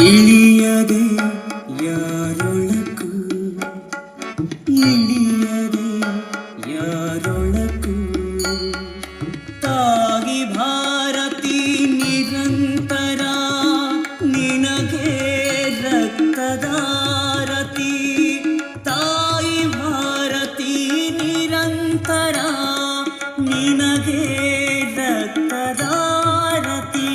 ಇಳಿಯದೆ ಯಾರೊಳಗೂ ಇಳಿಯದೆ ಯಾರೊಳಗೂ ತಾಗಿ ಭಾರತಿ ನಿರಂತರ ನಿನಗೆ ರಕ್ತದಾರತಿ ತಾಯಿ ಭಾರತಿ ನಿರಂತರ ನಿನಗೆ ರಕ್ತದಾರತಿ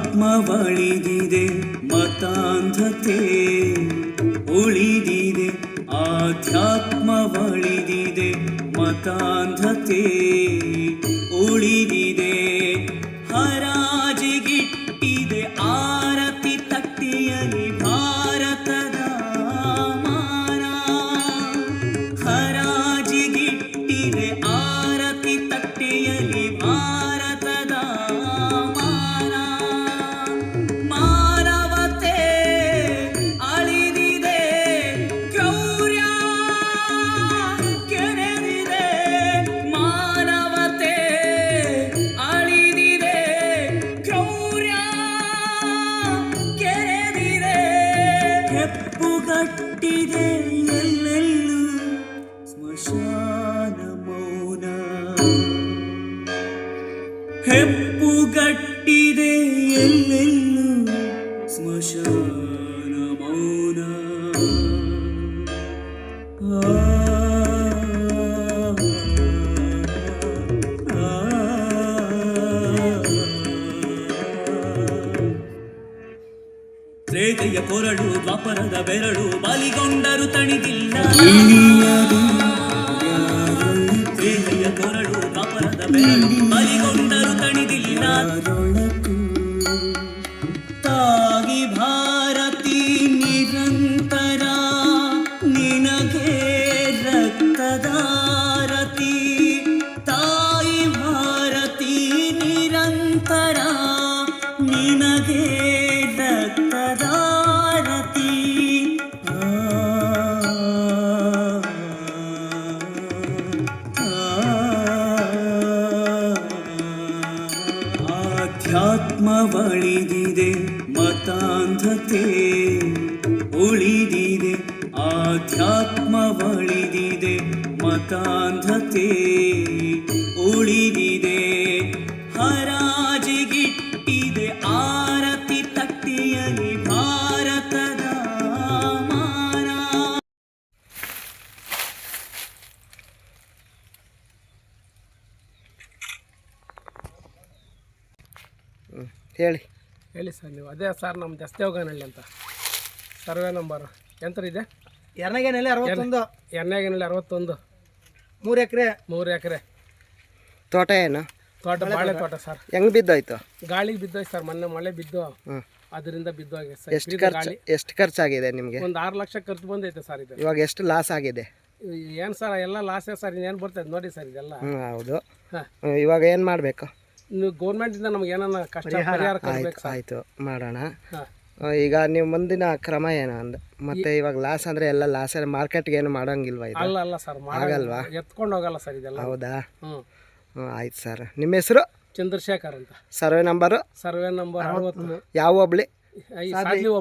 ಆಧ್ಯಾತ್ಮವಳಿದಿದೆ ಮತಾಂಧತೆ ಉಳಿದಿದೆ ಆಧ್ಯಾತ್ಮವಳಿದಿದೆ ಮತಾಂಧತೆ ಉಳಿದಿದೆ ಹರಾಜಿಗಿಟ್ಟಿದೆ ಆರತಿ ತಟ್ಟಿಯಲಿ ಭಾರತದ ಮಾನ ಹರಾಜಿಗಿಟ್ಟಿದೆ ಆರತಿ ತಟ್ಟಿಯಲಿ ಭಾರತದ ಮಾನ ಮಾನವತೆ ಅಳಿದಿದೆ ಕ್ರೌರ್ಯ ಕೆರೆದಿದೆ ಮಾನವತೆ ಅಳಿದಿದೆ ಕ್ರೌರ್ಯ ಕೆರೆದಿದೆ ಹೆಪ್ಪುಗಟ್ಟಿದೆ ಎಲ್ಲೆಲ್ಲೂ ಸ್ಮಶಾನ ಮೌನ ಹೆಪ್ಪುಗಟ್ಟಿದೆ ಎಲ್ಲೆಲ್ಲೂ ಸ್ಮಶಾನ ಮೌನ ತ್ರೇತೆಯ ಕೊರಳು ದ್ವಾಪರದ ಬೆರಳು ಬಲಿಗೊಂಡರು ತಣಿದಿಲ್ಲ ತ್ರೇತೆಯ ಕೊರಳು ದ್ವಾಪರದ ಬೆರಳು ಬಲಿಗೊಂಡರು ತಣಿದಿಲ್ಲ ತಾಗಿ ಭಾರತಿ ನಿರಂತರ ನಿನಗೆ ರಕ್ತದಾರತಿ ತಾಯಿ ಭಾರತಿ ನಿರಂತರ ನಿನಗೆ ರಕ್ತದಾರತಿ ಆಧ್ಯಾತ್ಮವಳಿದಿದೆ ಮತಾಂಧತೆ ಉಳಿದಿದೆ ಆಧ್ಯಾತ್ಮವಳಿದಿದೆ ಮತಾಂಧತೆ ಉಳಿದಿದೆ ಹರಾಜಿಗಿಟ್ಟಿದೆ ಆರತಿ ತಟ್ಟಿಯಲಿ ಭಾರತದ ಮಾನ ಹೇಳಿ ಸರ್ ನೀವು ಅದೇ ಸರ್ ನಮ್ಮ ದಸ್ದೇವಗಾನಹಳ್ಳಿ ಅಂತ ಸರ್ವೆ ನಂಬರ್ ಎಂತರಿದೆ ಎರಡನೇನಲ್ಲಿ 61 ಎರಡನೇಗನಲ್ಲಿ 61 3 ಎಕರೆ ತೋಟ ಏನು ತೋಟ ಬಾಳೆ ತೋಟ ಸರ್ ಹೆಂಗ್ ಬಿದ್ದೋಯ್ತು ಗಾಳಿಗೆ ಬಿದ್ದೋಯ್ತು ಸರ್ ಮೊನ್ನೆ ಮಳೆ ಬಿದ್ದು ಅದರಿಂದ ಬಿದ್ದೋಗಿದೆ ಸರ್ ಎಷ್ಟು ಖರ್ಚಾಗಿದೆ ನಿಮಗೆ ಒಂದು 6 ಲಕ್ಷ ಖರ್ಚು ಬಂದೈತೆ ಸರ್ ಇದು ಇವಾಗ ಎಷ್ಟು ಲಾಸ್ ಆಗಿದೆ ಏನು ಸರ್ ಎಲ್ಲ ಲಾಸೇ ಸರ್ ಇನ್ನೇನು ಬರ್ತದೆ ನೋಡಿ ಸರ್ ಇದೆಲ್ಲ ಹೌದು ಹಾಂ ಇವಾಗ ಏನು ಮಾಡಬೇಕು ನೀವು ಗೌರ್ಮೆಂಟಿಂದ ನಮ್ಗೆ ಏನಾನ ಕಷ್ಟ ಪರಿಹಾರ ಕೊಡ್ಬೇಕು ಸರ್ ಆಯಿತು ಮಾಡೋಣ ಹಾಂ ಈಗ ನೀವು ಮುಂದಿನ ಕ್ರಮ ಏನು ಅಂದ ಮತ್ತೆ ಇವಾಗ ಲಾಸ್ ಅಂದರೆ ಎಲ್ಲ ಲಾಸ್ ಮಾರ್ಕೆಟ್ಗೆ ಏನು ಮಾಡೋಂಗಿಲ್ವಾ ಇದು ಅಲ್ಲ ಸರ್ ಆಗಲ್ವಾ ಎತ್ಕೊಂಡು ಹೋಗಲ್ಲ ಸರ್ ಇದೆಲ್ಲ ಹೌದಾ ಹ್ಞೂ ಆಯ್ತು ಸರ್ ನಿಮ್ಮ ಹೆಸರು ಚಂದ್ರಶೇಖರ್ ಅಂತ ಸರ್ವೆ ನಂಬರು ಸರ್ವೆ ನಂಬರ್ 63 ಯಾವ ಹೋಬ್ಳಿ ಸಾದ್ಲಿ ಹೋಬ್ಳಿ